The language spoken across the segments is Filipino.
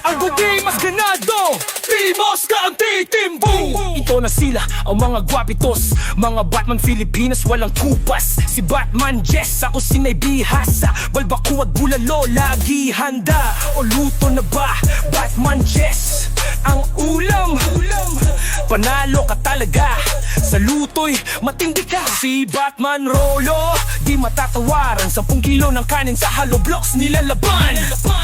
Ang buti mas ganado, Timos ka ang titimbong. Ito na sila, ang mga gwapitos, mga Batman Pilipinas walang kupas. Si Batman Jess, ako sinay bihasa, balbaku at bulalo, lagi handa. O luto na ba, Batman Jess, ang ulam. Panalo ka talaga, sa luto'y matindi ka. Si Batman Rolo, di matatawaran, 10 kilo ng kanin sa hollow blocks nilalaban.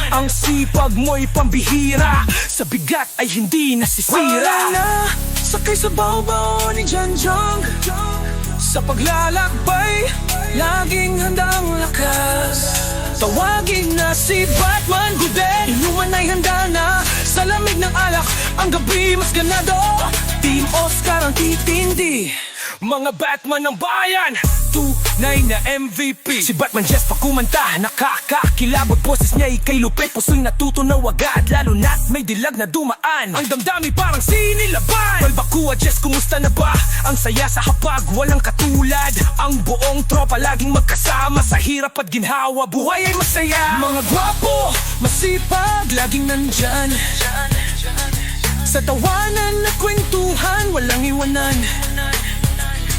Ang sipag mo'y pambihira, sa bigat ay hindi nasisira. Wala na, sakay sa baw-baw ni Janjong, sa paglalakbay, laging handang lakas. Tawagin na si Batman Guden, inuman ay handa na, sa lamig ng alak, ang gabi mas ganado. Team Oscar ang titindi, mga Batman ng bayan, tunay na MVP. Si Batman Jess pa kumanta, nakakakilabot, boses niya ikay lupit, puso'y natutunaw agad, lalo na't may dilag na dumaan. Ang damdami parang sinilaban. Balbakua Jess, kumusta na ba? Ang saya sa hapag, walang katulad. Ang buong tropa laging magkasama, sa hirap at ginhawa, buhay ay masaya. Mga gwapo, masipag, laging nandyan, sa tawanan na kwentuhan, walang iwanan.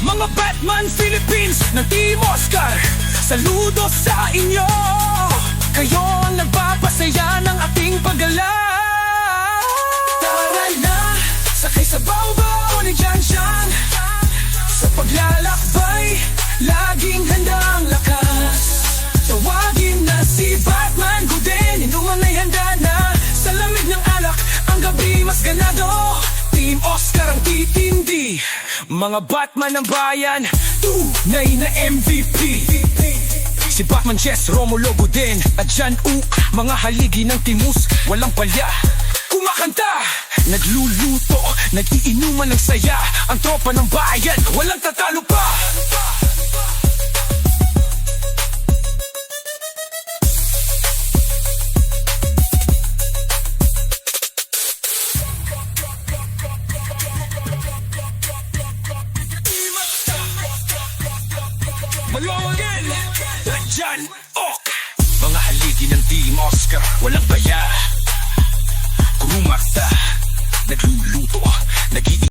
Mga Batman Philippines ng Team Oscar, saludo sa inyo. Kayo ang nagpapasaya ng ating paggalaw. Tara na, sakay sa baw-baw ni Janshan, sa paglalakbay, laging handang lakas. Tawagin na si Batman Guden, inuman ay handa na, sa lamig ng alak, ang gabi mas ganado. Team Oscar ang titindi, mga Batman ng bayan, tunay na MVP. Si Batman Jess, Romulo Guden at Jan U, mga haligi ng Timus, walang palya. Kumakanta, nagluluto, nag-iinuman ng saya, ang tropa ng bayan, walang tatalo pa. Malawagin, Jan Ok, mga haligi ng Team Oscar, walang baya. Kumakta, nagluluto, nag